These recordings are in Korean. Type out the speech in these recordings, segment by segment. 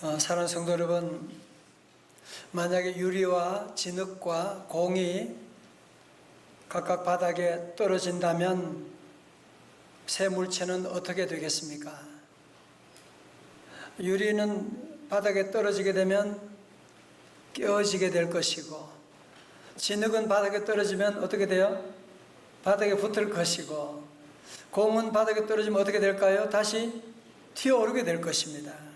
사랑하는 성도 여러분, 만약에 유리와 진흙과 공이 각각 바닥에 떨어진다면 새 물체는 어떻게 되겠습니까? 유리는 바닥에 떨어지게 되면 깨어지게 될 것이고, 진흙은 바닥에 떨어지면 어떻게 돼요? 바닥에 붙을 것이고, 공은 바닥에 떨어지면 어떻게 될까요? 다시 튀어오르게 될 것입니다.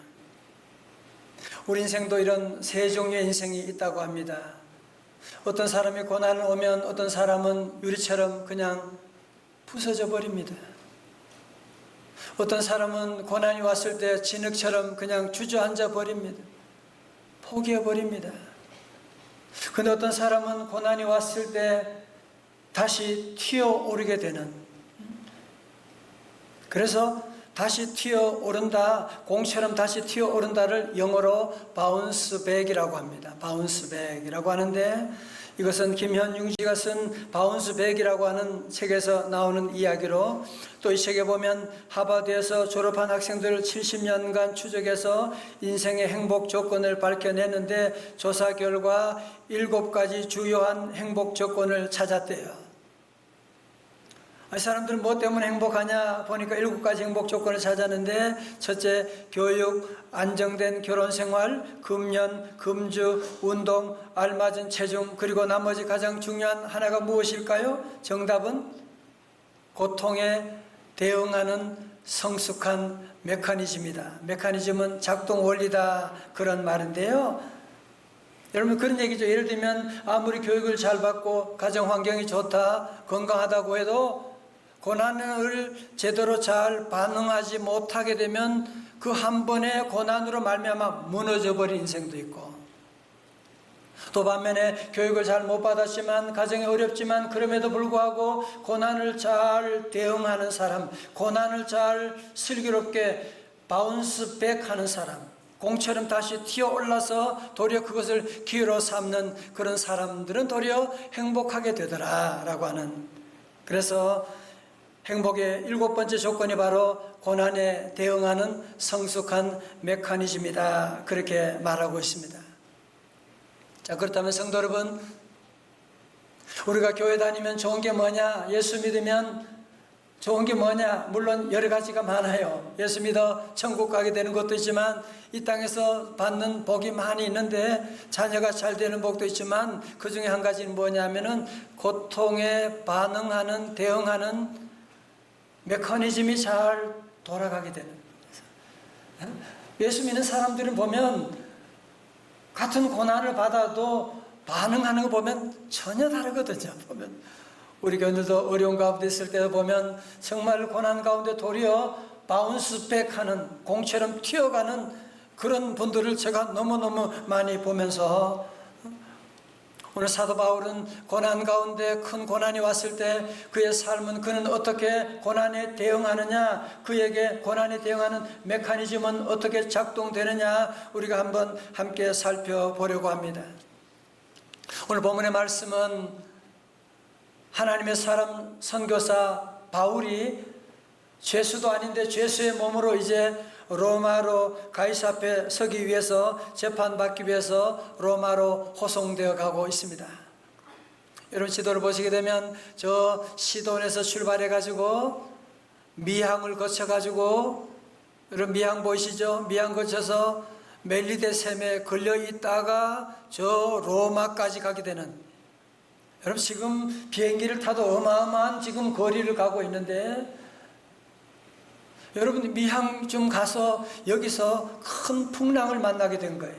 우리 인생도 이런 세 종류의 인생이 있다고 합니다. 어떤 사람이 고난을 오면 어떤 사람은 유리처럼 그냥 부서져 버립니다. 어떤 사람은 고난이 왔을 때 진흙처럼 그냥 주저앉아 버립니다. 포기해 버립니다. 근데 어떤 사람은 고난이 왔을 때 다시 튀어오르게 되는, 그래서 다시 튀어오른다, 공처럼 다시 튀어오른다를 영어로 바운스백이라고 합니다. 바운스백이라고 하는데, 이것은 김현중 씨가 쓴 바운스백이라고 하는 책에서 나오는 이야기로, 또 이 책에 보면 하버드에서 졸업한 학생들을 70년간 추적해서 인생의 행복 조건을 밝혀냈는데, 조사 결과 7가지 주요한 행복 조건을 찾았대요. 이 사람들은 뭐 때문에 행복하냐 보니까 7가지 행복 조건을 찾았는데, 첫째, 교육, 안정된 결혼생활, 금연, 금주, 운동, 알맞은 체중, 그리고 나머지 가장 중요한 하나가 무엇일까요? 정답은 고통에 대응하는 성숙한 메커니즘이다. 메커니즘은 작동 원리다, 그런 말인데요. 여러분, 그런 얘기죠. 예를 들면 아무리 교육을 잘 받고 가정 환경이 좋다, 건강하다고 해도 고난을 제대로 잘 반응하지 못하게 되면 그 한 번의 고난으로 말미암아 무너져 버린 인생도 있고, 또 반면에 교육을 잘 못 받았지만, 가정이 어렵지만 그럼에도 불구하고 고난을 잘 대응하는 사람, 고난을 잘 슬기롭게 바운스백 하는 사람, 공처럼 다시 튀어올라서 도리어 그것을 기회로 삼는 그런 사람들은 도리어 행복하게 되더라라고 하는, 그래서 행복의 7번째 조건이 바로 고난에 대응하는 성숙한 메커니즘이다, 그렇게 말하고 있습니다. 자, 그렇다면 성도 여러분, 우리가 교회 다니면 좋은 게 뭐냐? 예수 믿으면 좋은 게 뭐냐? 물론 여러 가지가 많아요. 예수 믿어 천국 가게 되는 것도 있지만, 이 땅에서 받는 복이 많이 있는데, 자녀가 잘 되는 복도 있지만, 그 중에 한 가지는 뭐냐면은 고통에 반응하는, 대응하는 메커니즘이 잘 돌아가게 되는 거예요. 예수 믿는 사람들은 보면 같은 고난을 받아도 반응하는 거 보면 전혀 다르거든요. 보면 우리 교인들도 어려운 가운데 있을 때 보면 정말 고난 가운데 도리어 바운스백 하는, 공처럼 튀어가는 그런 분들을 제가 너무너무 많이 보면서, 오늘 사도 바울은 고난 가운데 큰 고난이 왔을 때 그의 삶은, 그는 어떻게 고난에 대응하느냐, 그에게 고난에 대응하는 메커니즘은 어떻게 작동되느냐, 우리가 한번 함께 살펴보려고 합니다. 오늘 본문의 말씀은 하나님의 사람 선교사 바울이 죄수도 아닌데 죄수의 몸으로 이제 로마로 가이사 앞에 서기 위해서, 재판받기 위해서 로마로 호송되어 가고 있습니다. 여러분, 지도를 보시게 되면 저 시돈에서 출발해 가지고 미항을 거쳐 가지고, 여러분 미항 보이시죠? 미항 거쳐서 멜리데 샘에 걸려 있다가 저 로마까지 가게 되는, 여러분 지금 비행기를 타도 어마어마한 지금 거리를 가고 있는데, 여러분 미항 좀 가서 여기서 큰 풍랑을 만나게 된 거예요.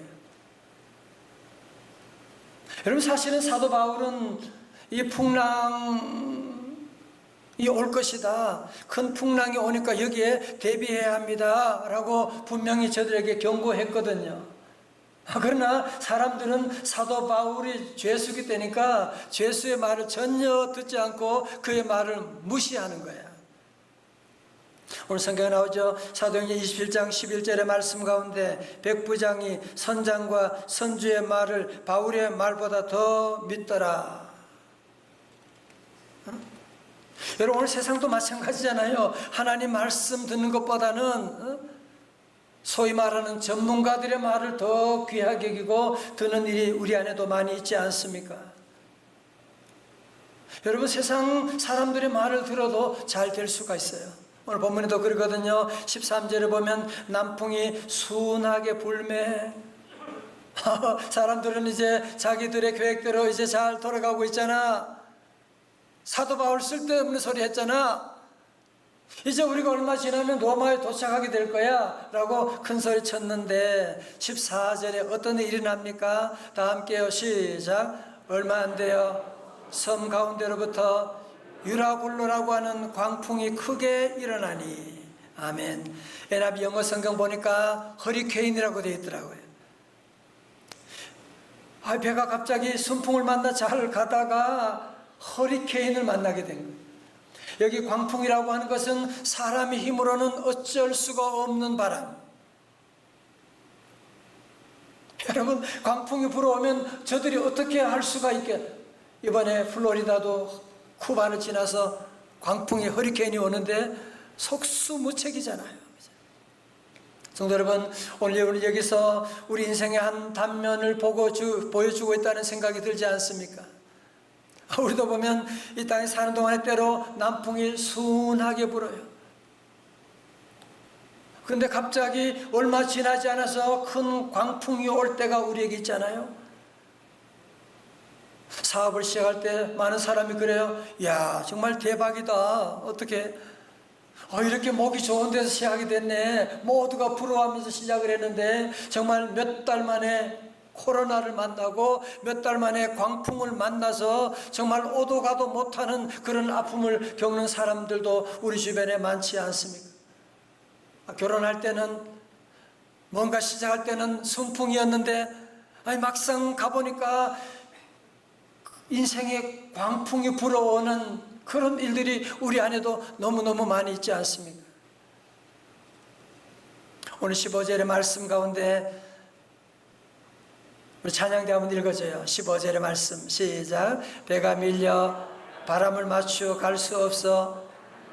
여러분, 사실은 사도 바울은 이 풍랑이 올 것이다, 큰 풍랑이 오니까 여기에 대비해야 합니다 라고 분명히 저들에게 경고했거든요. 그러나 사람들은 사도 바울이 죄수기 되니까 죄수의 말을 전혀 듣지 않고 그의 말을 무시하는 거야. 오늘 성경에 나오죠. 사도행전 27장 11절의 말씀 가운데 백부장이 선장과 선주의 말을 바울의 말보다 더 믿더라. 여러분, 오늘 세상도 마찬가지잖아요. 하나님 말씀 듣는 것보다는 소위 말하는 전문가들의 말을 더 귀하게 여기고 듣는 일이 우리 안에도 많이 있지 않습니까? 여러분, 세상 사람들의 말을 들어도 잘 될 수가 있어요. 오늘 본문에도 그러거든요. 13절에 보면 남풍이 순하게 불매. 사람들은 이제 자기들의 계획대로 이제 잘 돌아가고 있잖아. 사도 바울 쓸데없는 소리 했잖아. 이제 우리가 얼마 지나면 로마에 도착하게 될 거야 라고 큰 소리 쳤는데 14절에 어떤 일이 납니까? 다 함께요. 시작. 얼마 안 돼요. 섬 가운데로부터 유라굴로라고 하는 광풍이 크게 일어나니. 아멘. NIV 영어 성경 보니까 허리케인이라고 되어 있더라고요. 배가 갑자기 순풍을 만나 잘 가다가 허리케인을 만나게 된 거예요. 여기 광풍이라고 하는 것은 사람의 힘으로는 어쩔 수가 없는 바람. 여러분, 광풍이 불어오면 저들이 어떻게 할 수가 있겠? 이번에 플로리다도 쿠바를 지나서 광풍이 허리케인이 오는데 속수무책이잖아요. 성도 여러분, 오늘 여기서 우리 인생의 한 단면을 보여주고 있다는 생각이 들지 않습니까? 우리도 보면 이 땅에 사는 동안에 때로 남풍이 순하게 불어요. 그런데 갑자기 얼마 지나지 않아서 큰 광풍이 올 때가 우리에게 있잖아요. 사업을 시작할 때 많은 사람이 그래요. 야, 정말 대박이다. 어떻게 이렇게 먹이 좋은 데서 시작이 됐네. 모두가 부러워하면서 시작을 했는데 정말 몇 달 만에 코로나를 만나고 몇 달 만에 광풍을 만나서 정말 오도 가도 못하는 그런 아픔을 겪는 사람들도 우리 주변에 많지 않습니까? 결혼할 때는 뭔가 시작할 때는 순풍이었는데 막상 가보니까 인생에 광풍이 불어오는 그런 일들이 우리 안에도 너무너무 많이 있지 않습니까? 오늘 15절의 말씀 가운데 우리 찬양대 한번 읽어줘요. 15절의 말씀 시작. 배가 밀려 바람을 맞추어 갈 수 없어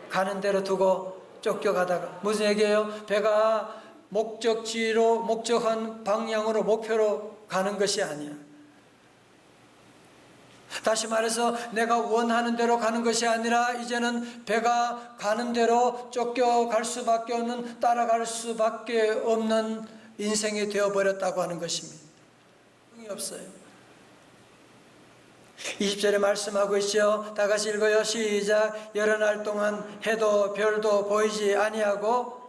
가는 대로 두고 쫓겨가다가. 무슨 얘기예요? 배가 목적지로 목적한 방향으로 목표로 가는 것이 아니야. 다시 말해서 내가 원하는 대로 가는 것이 아니라 이제는 배가 가는 대로 쫓겨갈 수밖에 없는, 따라갈 수밖에 없는 인생이 되어버렸다고 하는 것입니다. 없어요. 20절에 말씀하고 있죠. 다 같이 읽어요. 시작. 여러 날 동안 해도 별도 보이지 아니하고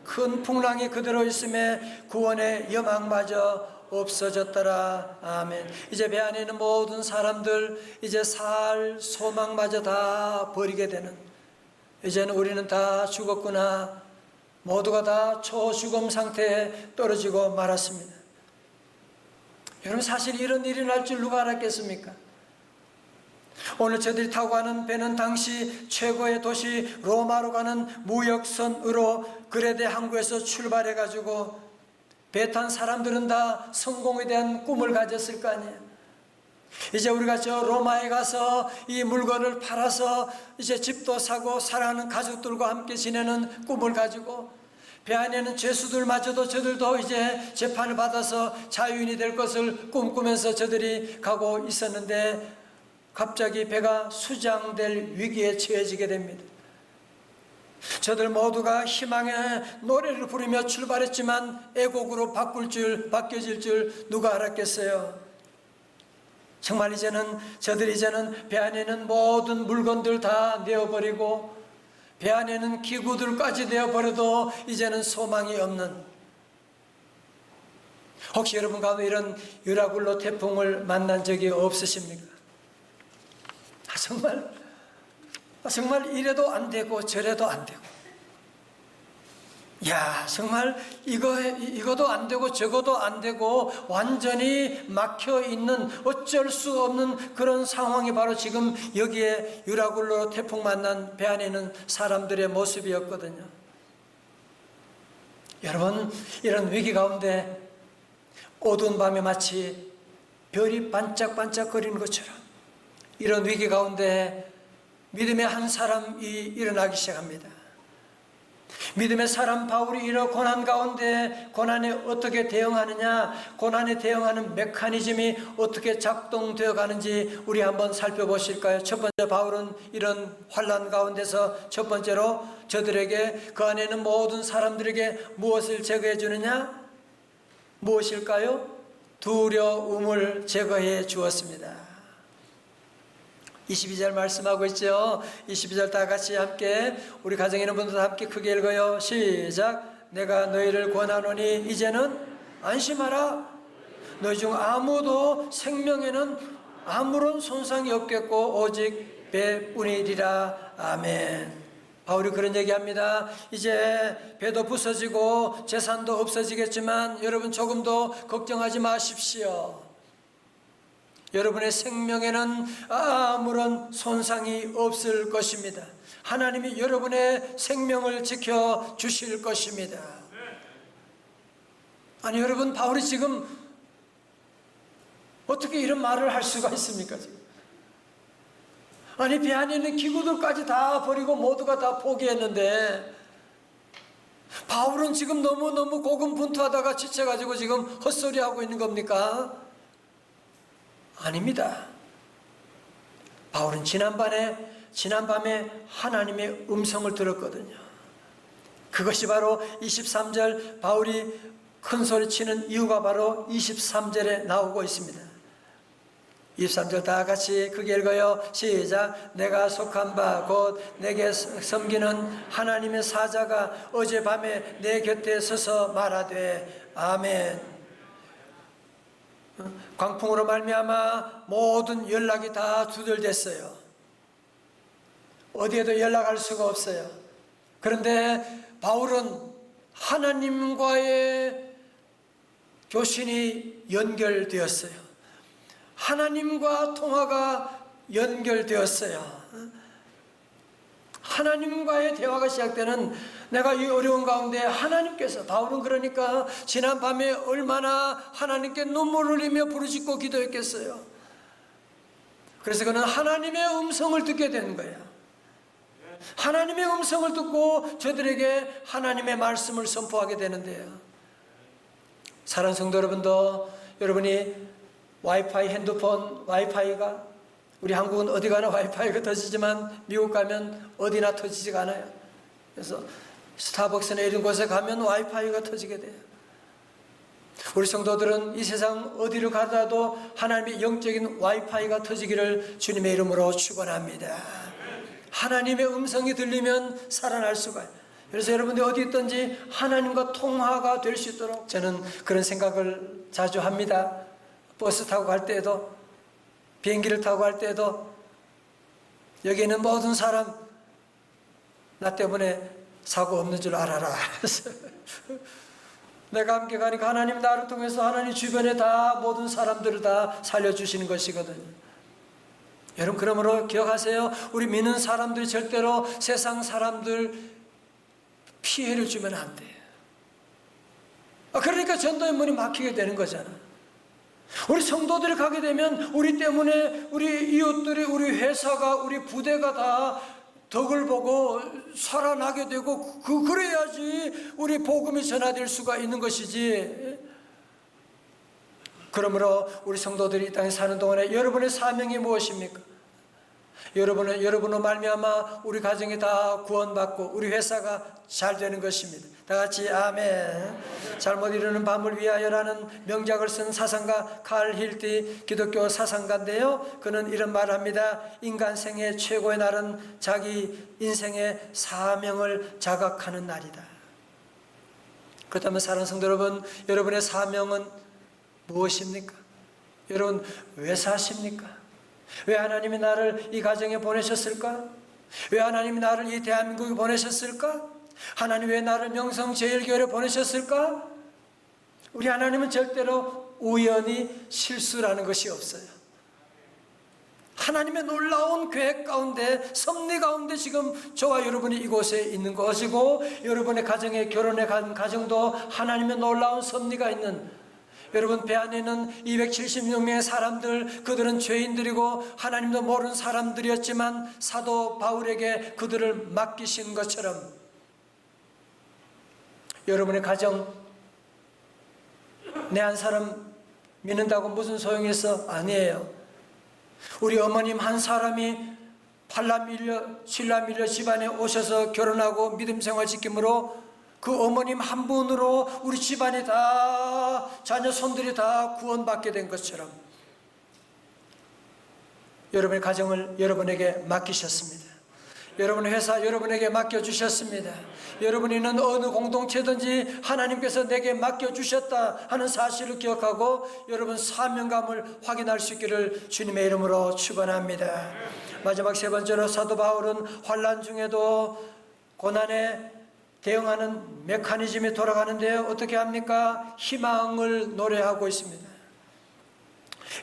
큰 풍랑이 그대로 있음에 구원의 여망마저 없어졌더라. 아멘. 이제 배 안에 있는 모든 사람들 이제 살 소망마저 다 버리게 되는, 이제는 우리는 다 죽었구나, 모두가 다 초죽음 상태에 떨어지고 말았습니다. 여러분, 사실 이런 일이 날 줄 누가 알았겠습니까? 오늘 저들이 타고 가는 배는 당시 최고의 도시 로마로 가는 무역선으로 그레데 항구에서 출발해가지고 배 탄 사람들은 다 성공에 대한 꿈을 가졌을 거 아니에요. 이제 우리가 저 로마에 가서 이 물건을 팔아서 이제 집도 사고 사랑하는 가족들과 함께 지내는 꿈을 가지고, 배 안에는 죄수들마저도 저들도 이제 재판을 받아서 자유인이 될 것을 꿈꾸면서 저들이 가고 있었는데 갑자기 배가 수장될 위기에 처해지게 됩니다. 저들 모두가 희망의 노래를 부르며 출발했지만 애곡으로 바뀌어질 줄 누가 알았겠어요? 정말 이제는 저들이 배 안에는 모든 물건들 다 내어버리고 배 안에는 기구들까지 내어버려도 이제는 소망이 없는, 혹시 여러분 가운데 이런 유라굴로 태풍을 만난 적이 없으십니까? 정말 이래도 안 되고 저래도 안 되고, 야, 정말 이거도 안 되고 저거도 안 되고 완전히 막혀 있는, 어쩔 수 없는 그런 상황이 바로 지금 여기에 유라굴로 태풍 만난 배 안에 있는 사람들의 모습이었거든요. 여러분, 이런 위기 가운데 어두운 밤에 마치 별이 반짝반짝거리는 것처럼 이런 위기 가운데 믿음의 한 사람이 일어나기 시작합니다. 믿음의 사람 바울이 이런 고난 가운데 고난에 어떻게 대응하느냐, 고난에 대응하는 메커니즘이 어떻게 작동되어 가는지 우리 한번 살펴보실까요? 첫 번째, 바울은 이런 환난 가운데서 첫 번째로 저들에게, 그 안에 있는 모든 사람들에게 무엇을 제거해 주느냐? 무엇일까요? 두려움을 제거해 주었습니다. 22절 말씀하고 있죠. 22절 다 같이 함께, 우리 가정에 있는 분들도 함께 크게 읽어요. 시작. 내가 너희를 권하노니 이제는 안심하라. 너희 중 아무도 생명에는 아무런 손상이 없겠고 오직 배뿐이리라. 아멘. 바울이 그런 얘기합니다. 이제 배도 부서지고 재산도 없어지겠지만 여러분 조금도 걱정하지 마십시오. 여러분의 생명에는 아무런 손상이 없을 것입니다. 하나님이 여러분의 생명을 지켜주실 것입니다. 아니 여러분, 바울이 지금 어떻게 이런 말을 할 수가 있습니까? 지금? 아니 배 안에 있는 기구들까지 다 버리고 모두가 다 포기했는데 바울은 지금 너무너무 고군분투하다가 지쳐가지고 지금 헛소리하고 있는 겁니까? 아닙니다. 바울은 지난밤에 하나님의 음성을 들었거든요. 그것이 바로 23절, 바울이 큰 소리 치는 이유가 바로 23절에 나오고 있습니다. 23절 다 같이 크게 읽어요. 시작. 내가 속한 바 곧 내게 섬기는 하나님의 사자가 어젯밤에 내 곁에 서서 말하되. 아멘. 광풍으로 말미암아 모든 연락이 다 두절됐어요. 어디에도 연락할 수가 없어요. 그런데 바울은 하나님과의 교신이 연결되었어요. 하나님과 통화가 연결되었어요. 하나님과의 대화가 시작되는, 내가 이 어려운 가운데 하나님께서, 바울은 그러니까 지난 밤에 얼마나 하나님께 눈물을 흘리며 부르짖고 기도했겠어요. 그래서 그는 하나님의 음성을 듣게 되는 거예요. 하나님의 음성을 듣고 저들에게 하나님의 말씀을 선포하게 되는데요. 사랑하는 성도 여러분도, 여러분이 와이파이, 핸드폰 와이파이가, 우리 한국은 어디 가나 와이파이가 터지지만 미국 가면 어디나 터지지가 않아요. 그래서 스타벅스나 이런 곳에 가면 와이파이가 터지게 돼요. 우리 성도들은 이 세상 어디를 가더라도 하나님의 영적인 와이파이가 터지기를 주님의 이름으로 축원합니다. 하나님의 음성이 들리면 살아날 수가 있어요. 그래서 여러분들이 어디 있든지 하나님과 통화가 될 수 있도록 저는 그런 생각을 자주 합니다. 버스 타고 갈 때에도, 비행기를 타고 갈 때에도, 여기 있는 모든 사람 나 때문에 사고 없는 줄 알아라. 내가 함께 가니까 하나님 나를 통해서 하나님 주변에 다 모든 사람들을 다 살려주시는 것이거든요. 여러분, 그러므로 기억하세요. 우리 믿는 사람들이 절대로 세상 사람들 피해를 주면 안 돼요. 그러니까 전도의 문이 막히게 되는 거잖아. 우리 성도들이 가게 되면 우리 때문에 우리 이웃들이, 우리 회사가, 우리 부대가 다 덕을 보고 살아나게 되고, 그래야지 우리 복음이 전화될 수가 있는 것이지. 그러므로 우리 성도들이 이 땅에 사는 동안에 여러분의 사명이 무엇입니까? 여러분으로 말미암아 우리 가정이 다 구원받고 우리 회사가 잘 되는 것입니다. 다 같이 아멘. 잘못 이루는 밤을 위하여라는 명작을 쓴 사상가 칼 힐티, 기독교 사상가인데요, 그는 이런 말을 합니다. 인간 생애 최고의 날은 자기 인생의 사명을 자각하는 날이다. 그렇다면 사랑하는 성도 여러분, 여러분의 사명은 무엇입니까? 여러분 왜 사십니까? 왜 하나님이 나를 이 가정에 보내셨을까? 왜 하나님이 나를 이 대한민국에 보내셨을까? 하나님 왜 나를 명성제일교회에 보내셨을까? 우리 하나님은 절대로 우연히 실수라는 것이 없어요. 하나님의 놀라운 계획 가운데, 섭리 가운데 지금 저와 여러분이 이곳에 있는 것이고, 여러분의 가정에, 결혼에 간 가정도 하나님의 놀라운 섭리가 있는, 여러분 배 안에 있는 276명의 사람들, 그들은 죄인들이고 하나님도 모르는 사람들이었지만 사도 바울에게 그들을 맡기신 것처럼 여러분의 가정, 내 한 사람 믿는다고 무슨 소용이 있어? 아니에요. 우리 어머님 한 사람이 팔남 일녀, 칠남 일녀 집안에 오셔서 결혼하고 믿음 생활 지킴으로 그 어머님 한 분으로 우리 집안이 다, 자녀 손들이 다 구원받게 된 것처럼 여러분의 가정을 여러분에게 맡기셨습니다. 여러분의 회사 여러분에게 맡겨주셨습니다. 여러분이 있는 어느 공동체든지 하나님께서 내게 맡겨주셨다 하는 사실을 기억하고 여러분 사명감을 확인할 수 있기를 주님의 이름으로 축원합니다. 마지막 세 번째로 사도 바울은 환난 중에도 고난에 대응하는 메커니즘이 돌아가는데요. 어떻게 합니까? 희망을 노래하고 있습니다.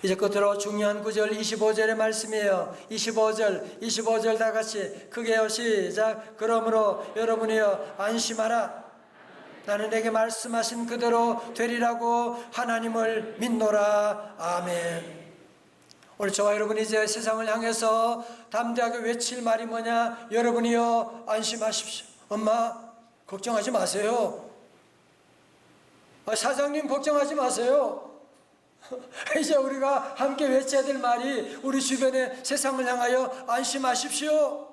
이제 끝으로 중요한 구절 25절의 말씀이에요. 25절 다 같이 크게요. 시작. 그러므로 여러분이여 안심하라. 나는 내게 말씀하신 그대로 되리라고 하나님을 믿노라. 아멘. 오늘 저와 여러분이 이제 세상을 향해서 담대하게 외칠 말이 뭐냐? 여러분이여 안심하십시오. 엄마 걱정하지 마세요. 사장님 걱정하지 마세요. 이제 우리가 함께 외쳐야 될 말이 우리 주변의 세상을 향하여 안심하십시오.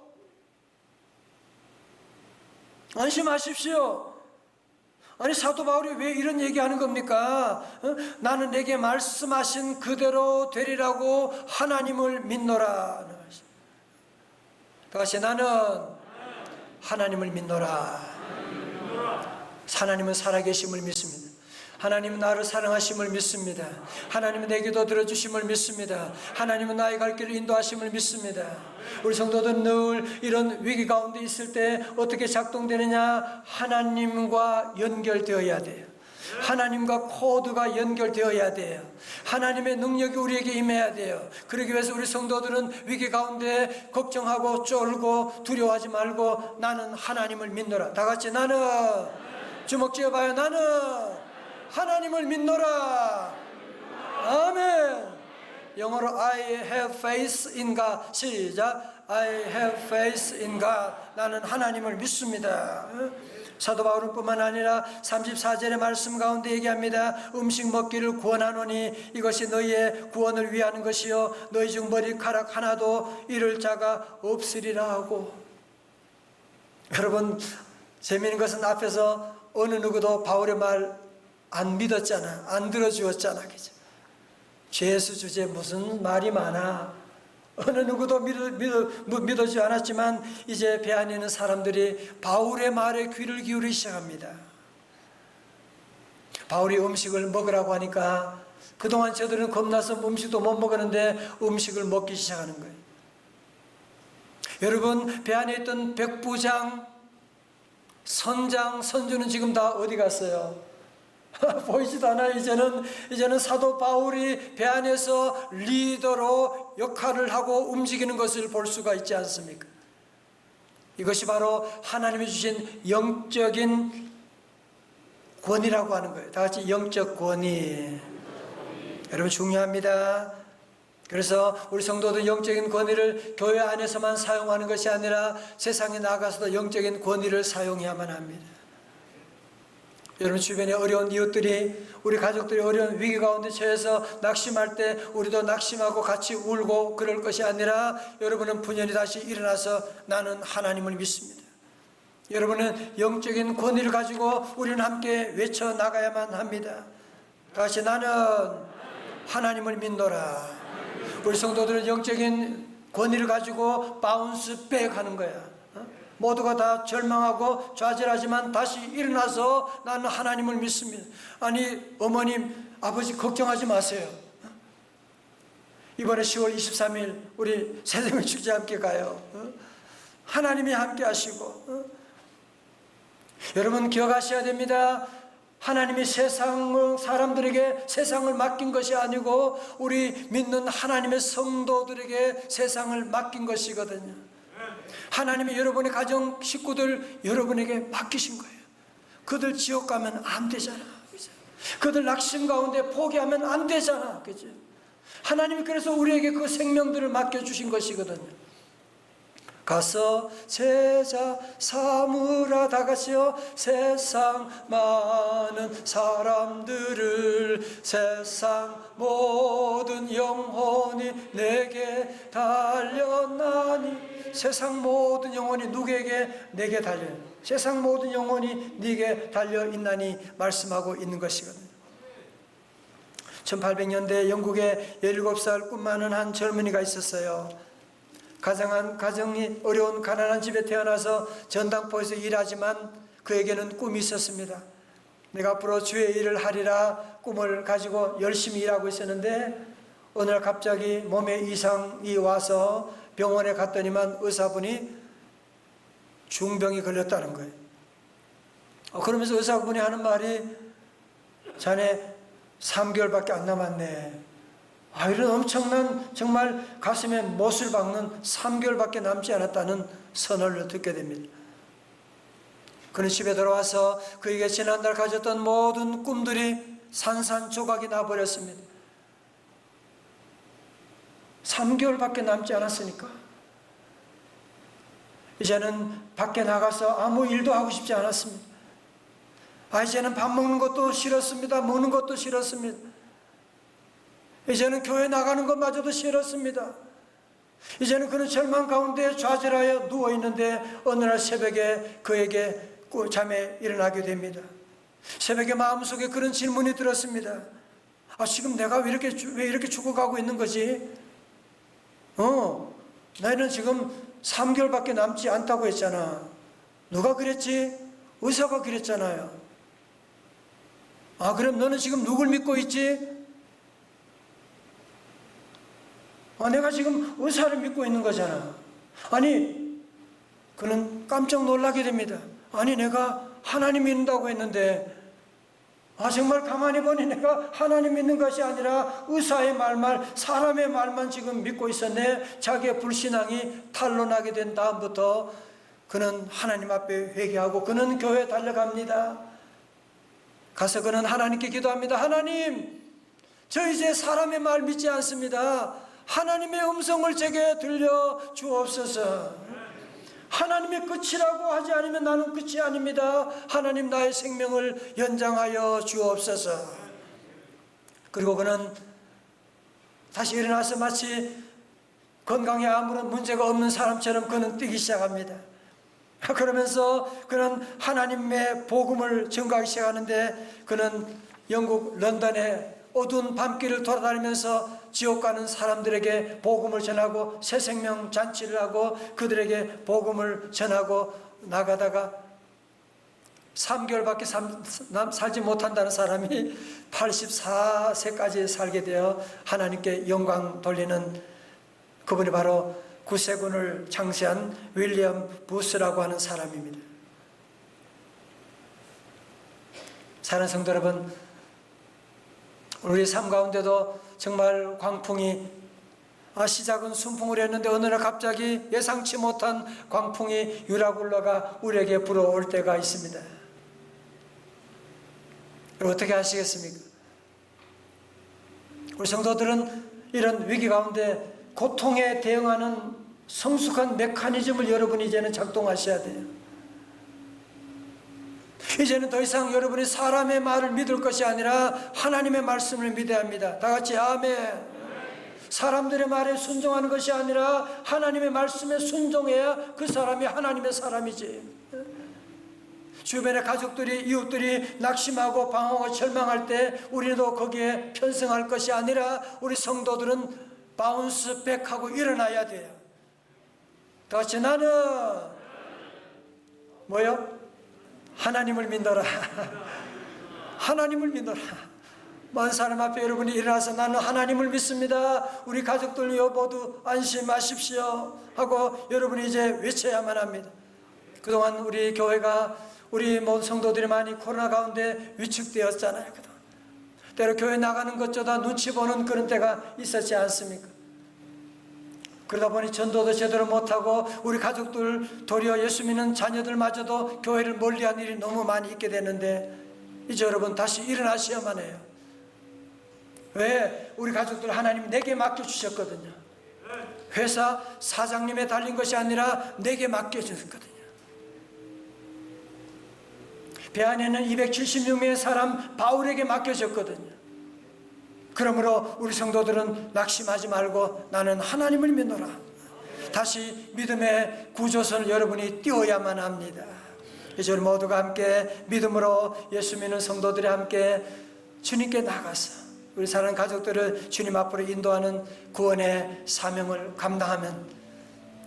안심하십시오. 아니 사도 바울이 왜 이런 얘기하는 겁니까? 나는 내게 말씀하신 그대로 되리라고 하나님을 믿노라. 다시 나는 하나님을 믿노라. 하나님은 살아계심을 믿습니다. 하나님은 나를 사랑하심을 믿습니다. 하나님은 내 기도 들어주심을 믿습니다. 하나님은 나의 갈 길을 인도하심을 믿습니다. 우리 성도들은 늘 이런 위기 가운데 있을 때 어떻게 작동되느냐? 하나님과 연결되어야 돼요. 하나님과 코드가 연결되어야 돼요. 하나님의 능력이 우리에게 임해야 돼요. 그러기 위해서 우리 성도들은 위기 가운데 걱정하고 쫄고 두려워하지 말고 나는 하나님을 믿노라. 다 같이 나는, 주먹 쥐어봐요. 나는 하나님을 믿노라. 아멘. 영어로 I have faith in God. 시작. I have faith in God. 나는 하나님을 믿습니다. 사도 바울은 뿐만 아니라 34절의 말씀 가운데 얘기합니다. 음식 먹기를 구원하노니 이것이 너희의 구원을 위하는 것이요 너희 중 머리카락 하나도 잃을 자가 없으리라 하고. 여러분 재미있는 것은 앞에서 어느 누구도 바울의 말 안 믿었잖아. 안 들어주었잖아. 그죠? 죄수 주제 무슨 말이 많아. 어느 누구도 믿어주지 않았지만 이제 배 안에 있는 사람들이 바울의 말에 귀를 기울이기 시작합니다. 바울이 음식을 먹으라고 하니까 그동안 저들은 겁나서 음식도 못 먹었는데 음식을 먹기 시작하는 거예요. 여러분 배 안에 있던 백부장, 선장, 선주는 지금 다 어디 갔어요? 보이지도 않아요. 이제는 사도 바울이 배 안에서 리더로 역할을 하고 움직이는 것을 볼 수가 있지 않습니까? 이것이 바로 하나님이 주신 영적인 권위라고 하는 거예요. 다 같이 영적 권위. 여러분 중요합니다. 그래서 우리 성도들 영적인 권위를 교회 안에서만 사용하는 것이 아니라 세상에 나가서도 영적인 권위를 사용해야만 합니다. 여러분 주변에 어려운 이웃들이, 우리 가족들이 어려운 위기 가운데 처해서 낙심할 때 우리도 낙심하고 같이 울고 그럴 것이 아니라 여러분은 분연히 다시 일어나서 나는 하나님을 믿습니다. 여러분은 영적인 권위를 가지고 우리는 함께 외쳐나가야만 합니다. 다시 나는 하나님을 믿노라. 우리 성도들은 영적인 권위를 가지고 바운스 백 하는 거야. 모두가 다 절망하고 좌절하지만 다시 일어나서 나는 하나님을 믿습니다. 아니 어머님 아버지 걱정하지 마세요. 이번에 10월 23일 우리 새생명 축제 함께 가요. 하나님이 함께 하시고 여러분 기억하셔야 됩니다. 하나님이 사람들에게 세상을 맡긴 것이 아니고 우리 믿는 하나님의 성도들에게 세상을 맡긴 것이거든요. 하나님이 여러분의 가정 식구들 여러분에게 맡기신 거예요. 그들 지옥 가면 안 되잖아. 그죠? 그들 낙심 가운데 포기하면 안 되잖아. 그죠? 하나님이 그래서 우리에게 그 생명들을 맡겨주신 것이거든요. 가서 제자 삼으라. 다 같이요. 세상 많은 사람들을, 세상 모든 영혼이 내게 달려나니. 세상 모든 영혼이 누구에게? 내게 달려요. 세상 모든 영혼이 네게 달려있나니 말씀하고 있는 것이거든요. 1800년대 영국에 17살 꿈 많은 한 젊은이가 있었어요. 가정이 어려운 가난한 집에 태어나서 전당포에서 일하지만 그에게는 꿈이 있었습니다. 내가 앞으로 주의 일을 하리라 꿈을 가지고 열심히 일하고 있었는데, 어느 날 갑자기 몸에 이상이 와서 병원에 갔더니만 의사분이 중병이 걸렸다는 거예요. 그러면서 의사분이 하는 말이, 자네 3개월밖에 안 남았네. 이런 엄청난, 정말 가슴에 못을 박는 3개월밖에 남지 않았다는 선언을 듣게 됩니다. 그는 집에 돌아와서 그에게 지난달 가졌던 모든 꿈들이 산산조각이 나버렸습니다. 3개월밖에 남지 않았으니까 이제는 밖에 나가서 아무 일도 하고 싶지 않았습니다. 이제는 밥 먹는 것도 싫었습니다. 먹는 것도 싫었습니다. 이제는 교회 나가는 것마저도 싫었습니다. 이제는 그는 절망 가운데 좌절하여 누워있는데, 어느 날 새벽에 그에게 잠에 일어나게 됩니다. 새벽에 마음속에 그런 질문이 들었습니다. 지금 내가 왜 이렇게 죽어가고 있는 거지? 나는 지금 3개월밖에 남지 않다고 했잖아. 누가 그랬지? 의사가 그랬잖아요. 그럼 너는 지금 누굴 믿고 있지? 내가 지금 의사를 믿고 있는 거잖아. 그는 깜짝 놀라게 됩니다. 내가 하나님 믿는다고 했는데, 정말 가만히 보니 내가 하나님 믿는 것이 아니라 의사의 말만, 사람의 말만 지금 믿고 있었네. 자기의 불신앙이 탄로나게 된 다음부터 그는 하나님 앞에 회개하고 그는 교회에 달려갑니다. 가서 그는 하나님께 기도합니다. 하나님, 저 이제 사람의 말 믿지 않습니다. 하나님의 음성을 제게 들려 주옵소서. 하나님이 끝이라고 하지 않으면 나는 끝이 아닙니다. 하나님, 나의 생명을 연장하여 주옵소서. 그리고 그는 다시 일어나서 마치 건강에 아무런 문제가 없는 사람처럼 그는 뛰기 시작합니다. 그러면서 그는 하나님의 복음을 전가하기 시작하는데, 그는 영국 런던의 어두운 밤길을 돌아다니면서 지옥 가는 사람들에게 복음을 전하고 새 생명 잔치를 하고 그들에게 복음을 전하고 나가다가 3개월밖에 살지 못한다는 사람이 84세까지 살게 되어 하나님께 영광 돌리는, 그분이 바로 구세군을 창시한 윌리엄 부스라고 하는 사람입니다. 사랑하는 성도 여러분, 우리 삶 가운데도 정말 광풍이, 시작은 순풍을 했는데 어느 날 갑자기 예상치 못한 광풍이 유라굴러가 우리에게 불어올 때가 있습니다. 어떻게 하시겠습니까? 우리 성도들은 이런 위기 가운데 고통에 대응하는 성숙한 메커니즘을 여러분이 이제는 작동하셔야 돼요. 이제는 더 이상 여러분이 사람의 말을 믿을 것이 아니라 하나님의 말씀을 믿어야 합니다. 다 같이 아멘. 사람들의 말에 순종하는 것이 아니라 하나님의 말씀에 순종해야 그 사람이 하나님의 사람이지. 주변의 가족들이, 이웃들이 낙심하고 방황하고 절망할 때 우리도 거기에 편승할 것이 아니라 우리 성도들은 바운스 백하고 일어나야 돼요. 다 같이 나는 뭐요? 하나님을 믿노라. 하나님을 믿노라. 많은 사람 앞에 여러분이 일어나서 나는 하나님을 믿습니다. 우리 가족들 모두 안심하십시오 하고 여러분이 이제 외쳐야만 합니다. 그동안 우리 교회가, 우리 모든 성도들이 많이 코로나 가운데 위축되었잖아요. 때로 교회 나가는 것조차 눈치 보는 그런 때가 있었지 않습니까? 그러다 보니 전도도 제대로 못하고 우리 가족들, 도리어 예수 믿는 자녀들마저도 교회를 멀리한 일이 너무 많이 있게 되는데, 이제 여러분 다시 일어나셔야만 해요. 왜? 우리 가족들 하나님이 내게 맡겨주셨거든요. 회사 사장님에 달린 것이 아니라 내게 맡겨졌거든요. 배 안에는 276명의 사람 바울에게 맡겨졌거든요. 그러므로 우리 성도들은 낙심하지 말고 나는 하나님을 믿노라. 다시 믿음의 구조선을 여러분이 띄워야만 합니다. 이제 우리 모두가 함께 믿음으로 예수 믿는 성도들이 함께 주님께 나가서 우리 사랑하는 가족들을 주님 앞으로 인도하는 구원의 사명을 감당하면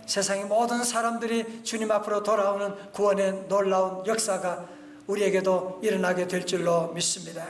세상의 모든 사람들이 주님 앞으로 돌아오는 구원의 놀라운 역사가 우리에게도 일어나게 될 줄로 믿습니다.